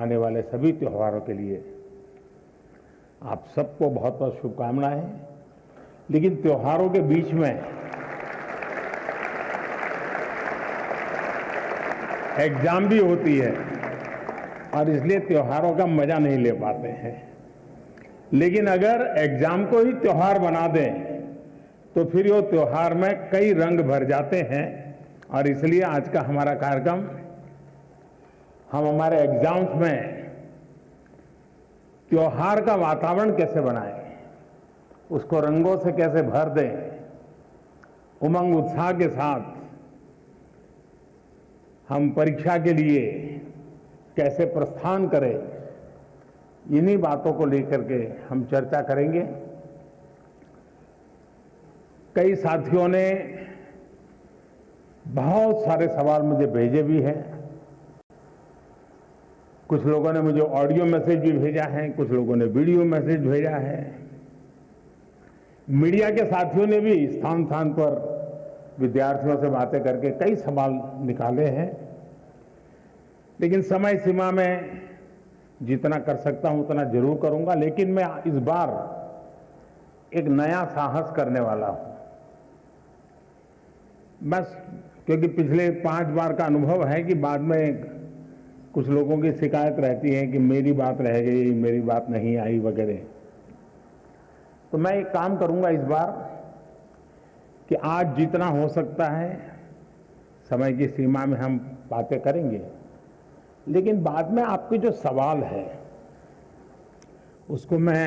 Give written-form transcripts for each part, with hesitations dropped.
आने वाले सभी त्योहारों के लिए आप सबको बहुत बहुत शुभकामनाएं। लेकिन त्योहारों के बीच में एग्जाम भी होती है और इसलिए त्योहारों का मजा नहीं ले पाते हैं। लेकिन अगर एग्जाम को ही त्योहार बना दें तो फिर वो त्योहार में कई रंग भर जाते हैं। और इसलिए आज का हमारा कार्यक्रम हम हमारे एग्जाम्स में त्योहार का वातावरण कैसे बनाएं, उसको रंगों से कैसे भर दें, उमंग उत्साह के साथ हम परीक्षा के लिए कैसे प्रस्थान करें, इन्हीं बातों को लेकर के हम चर्चा करेंगे। कई साथियों ने बहुत सारे सवाल मुझे भेजे भी हैं। कुछ लोगों ने मुझे ऑडियो मैसेज भी भेजा है, कुछ लोगों ने वीडियो मैसेज भेजा है। मीडिया के साथियों ने भी स्थान स्थान पर विद्यार्थियों से बातें करके कई सवाल निकाले हैं। लेकिन समय सीमा में जितना कर सकता हूं उतना जरूर करूंगा। लेकिन मैं इस बार एक नया साहस करने वाला हूं। बस क्योंकि पिछले 5 बार का अनुभव है कि बाद में कुछ लोगों की शिकायत रहती है कि मेरी बात रह गई, मेरी बात नहीं आई वगैरह। तो मैं एक काम करूंगा इस बार कि आज जितना हो सकता है समय की सीमा में हम बातें करेंगे। लेकिन बाद में आपके जो सवाल है उसको मैं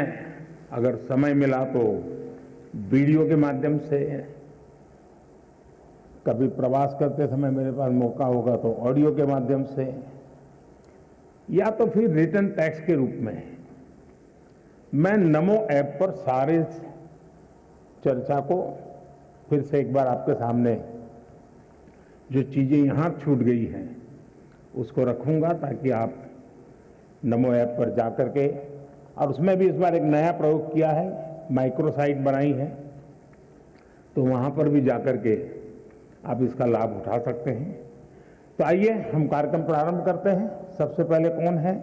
अगर समय मिला तो वीडियो के माध्यम से, कभी प्रवास करते समय मेरे पास मौका होगा तो ऑडियो के माध्यम से, या तो फिर रिटन टेक्स्ट के रूप में मैं नमो ऐप पर सारे चर्चा को फिर से एक बार आपके सामने जो चीजें यहां छूट गई हैं उसको रखूंगा, ताकि आप नमो ऐप पर जाकर के, और उसमें भी इस बार एक नया प्रयोग किया है, माइक्रो साइट बनाई है, तो वहां पर भी जाकर के आप इसका लाभ उठा सकते हैं। तो आइए हम कार्यक्रम प्रारंभ करते हैं। सबसे पहले कौन है?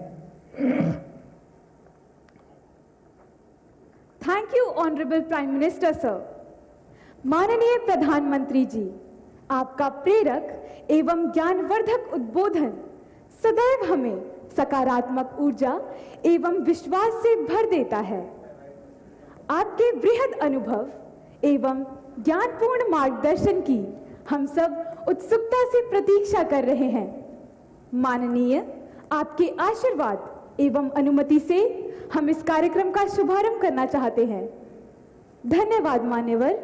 Thank you honourable prime minister sir. माननीय प्रधानमंत्री जी, आपका प्रेरक एवं ज्ञानवर्धक उद्बोधन सदैव हमें सकारात्मक ऊर्जा एवं विश्वास से भर देता है। आपके बृहद अनुभव एवं ज्ञानपूर्ण मार्गदर्शन की हम सब उत्सुकता से प्रतीक्षा कर रहे हैं। माननीय, आपके आशीर्वाद एवं अनुमति से हम इस कार्यक्रम का शुभारंभ करना चाहते हैं। धन्यवाद मान्यवर।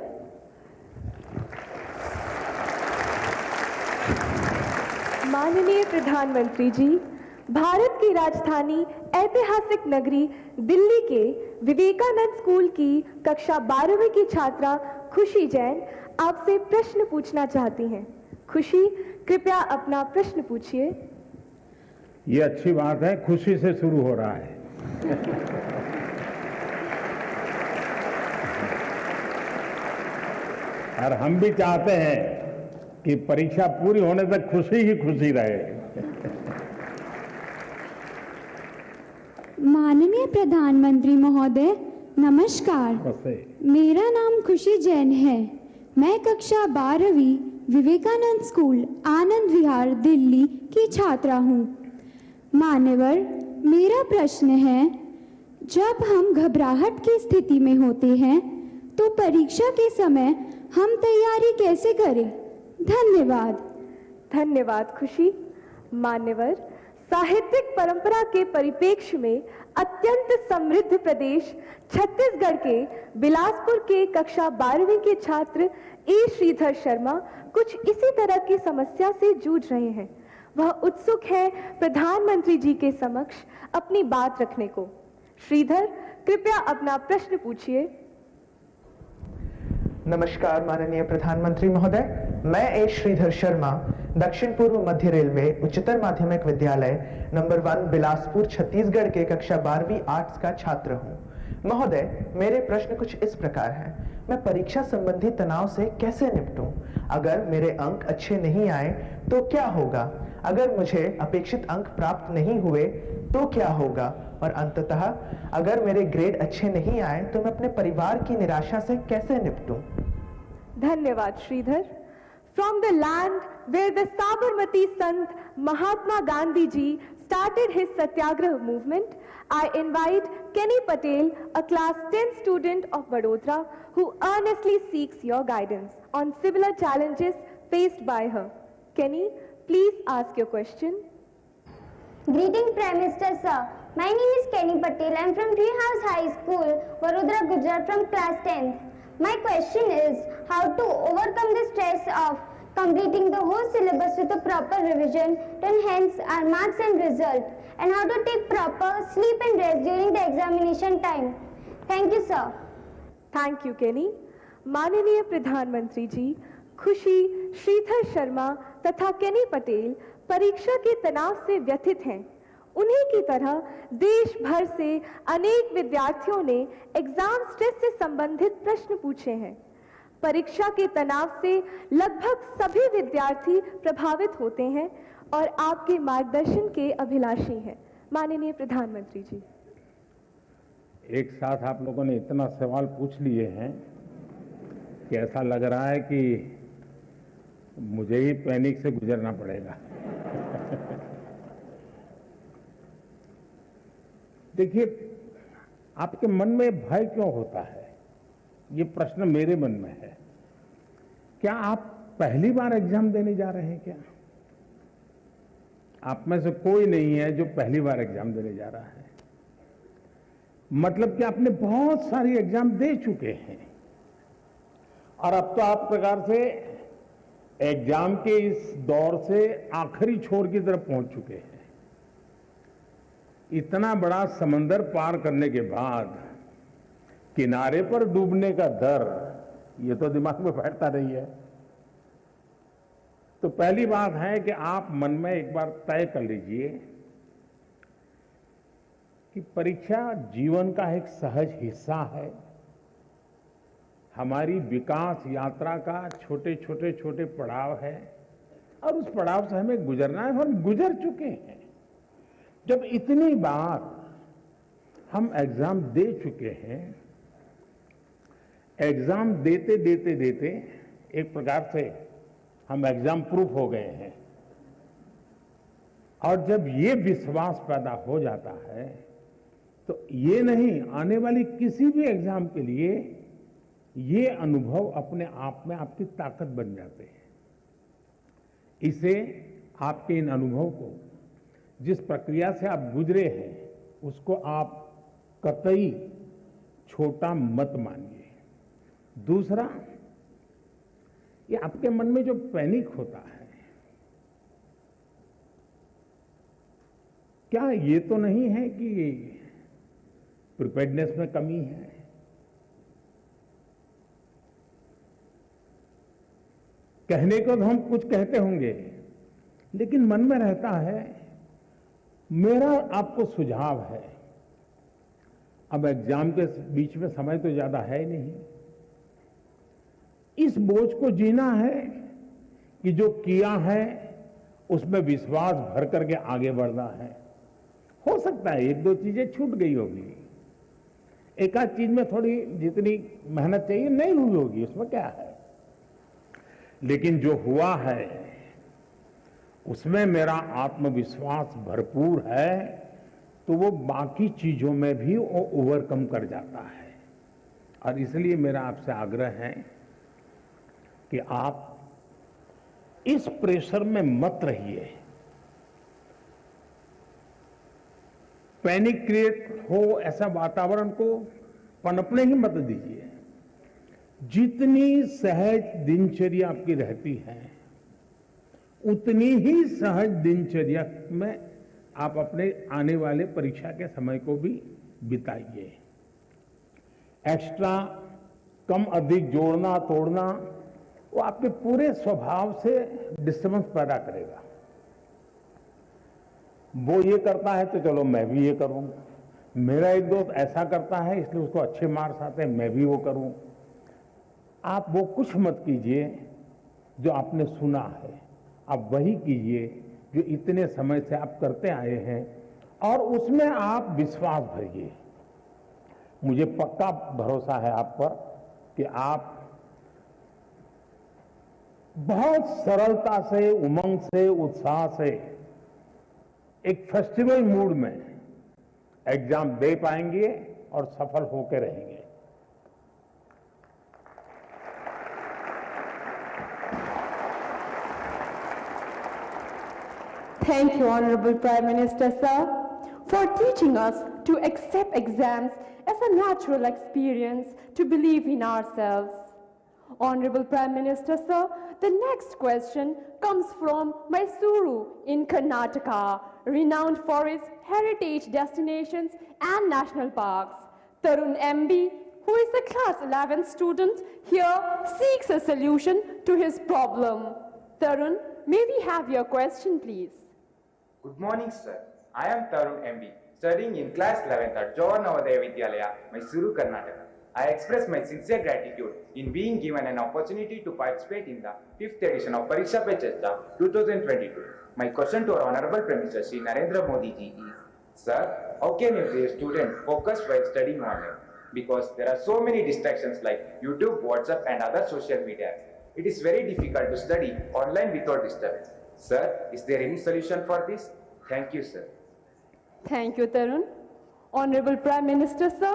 माननीय प्रधानमंत्री जी, भारत की राजधानी ऐतिहासिक नगरी दिल्ली के विवेकानंद स्कूल की कक्षा 12वीं की छात्रा खुशी जैन आपसे प्रश्न पूछना चाहती हैं। खुशी, कृपया अपना प्रश्न पूछिए। ये अच्छी बात है, खुशी से शुरू हो रहा है। और हम भी चाहते हैं कि परीक्षा पूरी होने तक खुशी ही खुशी रहे। माननीय प्रधानमंत्री महोदय, नमस्कार। मेरा नाम खुशी जैन है। मैं कक्षा 12वीं विवेकानंद स्कूल आनंद विहार दिल्ली की छात्रा हूँ। मान्यवर, मेरा प्रश्न है, जब हम घबराहट की स्थिति में होते हैं तो परीक्षा के समय हम तैयारी कैसे करें? धन्यवाद। धन्यवाद खुशी। मान्यवर, साहित्यिक परंपरा के परिप्रेक्ष्य में अत्यंत समृद्ध प्रदेश छत्तीसगढ़ के बिलासपुर के कक्षा 12वीं के छात्र ए श्रीधर शर्मा कुछ इसी तरह की समस्या से जूझ रहे हैं। वह उत्सुक है प्रधानमंत्री जी के समक्ष अपनी बात रखने को। श्रीधर, कृपया अपना प्रश्न पूछिए। नमस्कार माननीय प्रधानमंत्री महोदय, मैं ए श्रीधर शर्मा दक्षिण पूर्व मध्य रेलवे उच्चतर माध्यमिक विद्यालय नंबर 1 बिलासपुर छत्तीसगढ़ के कक्षा 12वीं आर्ट्स का छात्र हूँ। महोदय, मेरे प्रश्न कुछ इस प्रकार हैं। मैं परीक्षा संबंधी तनाव से कैसे निपटूं? अगर मेरे अंक अच्छे नहीं आए तो क्या होगा? अगर मुझे अपेक्षित अंक प्राप्त नहीं हुए तो क्या होगा? और अंततः अगर मेरे ग्रेड अच्छे नहीं आए तो मैं अपने परिवार की निराशा से कैसे निपटूं? धन्यवाद Shridhar. From the land where the Sabarmati Sant Mahatma Gandhi ji started his Satyagraha movement, I invite Kenny Patel, a class 10 student of Vadodara, who earnestly seeks your guidance on similar challenges faced by her. Kenny, please ask your question. Greeting Prime Minister sir. My name is Kenny Patel. I am from Treehouse High School, Vadodara, Gujarat, from class 10th. My question is how to overcome the stress of completing the whole syllabus with a proper revision to enhance our marks and result, and how to take proper sleep and rest during the examination time. Thank you, sir. Thank you, Kenny. माननीय प्रधानमंत्री जी, खुशी, श्रीधर शर्मा तथा केनी पटेल परीक्षा के तनाव से व्यथित हैं। उन्हीं की तरह देश भर से अनेक विद्यार्थियों ने एग्जाम स्ट्रेस से संबंधित प्रश्न पूछे हैं। परीक्षा के तनाव से लगभग सभी विद्यार्थी प्रभावित होते हैं और आपके मार्गदर्शन के अभिलाषी हैं। माननीय प्रधानमंत्री जी, एक साथ आप लोगों ने इतना सवाल पूछ लिए हैं कि ऐसा लग रहा है कि मुझे ही पैनिक से गुजरना पड़ेगा। देखिए, आपके मन में भय क्यों होता है, ये प्रश्न मेरे मन में है। क्या आप पहली बार एग्जाम देने जा रहे हैं? क्या आप में से कोई नहीं है जो पहली बार एग्जाम देने जा रहा है? मतलब कि आपने बहुत सारी एग्जाम दे चुके हैं और अब तो आप प्रकार से एग्जाम के इस दौर से आखिरी छोर की तरफ पहुंच चुके हैं। इतना बड़ा समंदर पार करने के बाद किनारे पर डूबने का डर, ये तो दिमाग में बैठता नहीं है। तो पहली बात है कि आप मन में एक बार तय कर लीजिए कि परीक्षा जीवन का एक सहज हिस्सा है। हमारी विकास यात्रा का छोटे पड़ाव है और उस पड़ाव से हमें गुजरना है। हम गुजर चुके हैं। जब इतनी बार हम एग्जाम दे चुके हैं, एग्जाम देते एक प्रकार से हम एग्जाम प्रूफ हो गए हैं। और जब ये विश्वास पैदा हो जाता है तो ये नहीं, आने वाली किसी भी एग्जाम के लिए ये अनुभव अपने आप में आपकी ताकत बन जाते हैं। इसे, आपके इन अनुभव को, जिस प्रक्रिया से आप गुजरे हैं, उसको आप कतई छोटा मत मानिए। दूसरा, ये आपके मन में जो पैनिक होता है, क्या ये तो नहीं है कि प्रिपेयर्डनेस में कमी है? कहने को तो हम कुछ कहते होंगे, लेकिन मन में रहता है। मेरा आपको सुझाव है, अब एग्जाम के बीच में समय तो ज्यादा है ही नहीं, इस बोझ को जीना है कि जो किया है उसमें विश्वास भर करके आगे बढ़ना है। हो सकता है एक दो चीजें छूट गई होगी, एक आध चीज में थोड़ी जितनी मेहनत चाहिए नहीं हुई होगी, उसमें क्या है, लेकिन जो हुआ है उसमें मेरा आत्मविश्वास भरपूर है, तो वो बाकी चीजों में भी वो ओवरकम कर जाता है। और इसलिए मेरा आपसे आग्रह है कि आप इस प्रेशर में मत रहिए, पैनिक क्रिएट हो ऐसा वातावरण को पनपने ही मत दीजिए। जितनी सहज दिनचर्या आपकी रहती है, उतनी ही सहज दिनचर्या में आप अपने आने वाले परीक्षा के समय को भी बिताइए। एक्स्ट्रा, कम अधिक, जोड़ना तोड़ना, वो आपके पूरे स्वभाव से डिस्टर्बेंस पैदा करेगा। वो ये करता है तो चलो मैं भी ये करूंगा, मेरा एक दोस्त ऐसा करता है इसलिए उसको अच्छे मार्क्स आते हैं, मैं भी वो करूं। आप वो कुछ मत कीजिए जो आपने सुना है, आप वही कीजिए जो इतने समय से आप करते आए हैं और उसमें आप विश्वास भरिए। मुझे पक्का भरोसा है आप पर कि आप बहुत सरलता से, उमंग से, उत्साह से एक फेस्टिवल मूड में एग्जाम दे पाएंगे और सफल होकर रहेंगे। Thank you, Honorable Prime Minister, sir, for teaching us to accept exams as a natural experience to believe in ourselves. Honorable Prime Minister, sir, the next question comes from Mysuru in Karnataka, renowned for its heritage destinations and national parks. Tarun MB, who is a class 11 student here, seeks a solution to his problem. Tarun, may we have your question, please? Good morning, sir. I am Tarun MB, studying in class 11th at Jawahar Navodaya Vidyalaya, Mysuru, Karnataka. I express my sincere gratitude in being given an opportunity to participate in the 5th edition of Pariksha Pe Charcha 2022. My question to our Honorable Prime Minister Shri Narendra Modi ji is, Sir, how can a student focus while studying online? Because there are so many distractions like YouTube, WhatsApp and other social media. It is very difficult to study online without disturbance. Sir, is there any solution for this? Thank you, sir. Thank you, Tarun. Honorable Prime Minister, sir,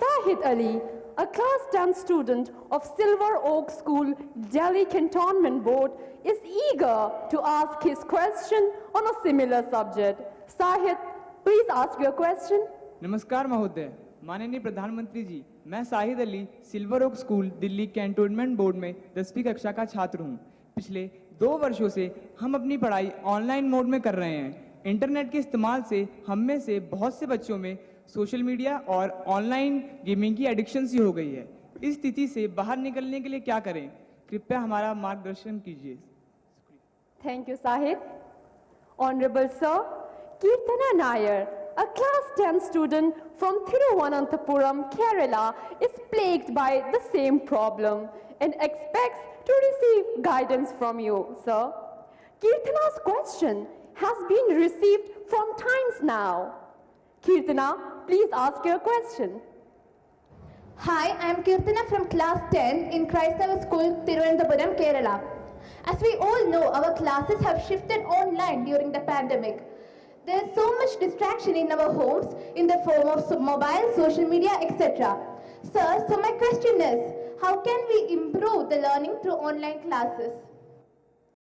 Sahid Ali, a class 10 student of Silver Oak School, Delhi Cantonment Board, is eager to ask his question on a similar subject. Sahid, please ask your question. नमस्कार महोदय, माननीय प्रधानमंत्री जी, मैं Sahid Ali silver oak school Delhi cantonment board में 10वीं कक्षा का छात्र हूं। पिछले 2 वर्षों से हम अपनी पढ़ाई ऑनलाइन मोड में कर रहे हैं। इंटरनेट के इस्तेमाल से हम में से बहुत से बच्चों में सोशल मीडिया और ऑनलाइन गेमिंग की एडिक्शन सी हो गई है। इस स्थिति से बाहर निकलने के लिए क्या करें? कृपया हमारा मार्गदर्शन कीजिए। Thank you, Sahid. Honorable Sir, Kirtana Nair, a class 10 student from Thiruvananthapuram, Kerala, is plagued by the same problem and expects to receive guidance from you, sir. Kirtana's question has been received from times now. Kirtana, please ask your question. Hi, I am Kirtana from class 10 in Christ School, Thiruvananthapuram, Kerala. As we all know, our classes have shifted online during the pandemic. There is so much distraction in our homes in the form of mobile, social media, etc. Sir, so my question is, how can we improve the learning through online classes?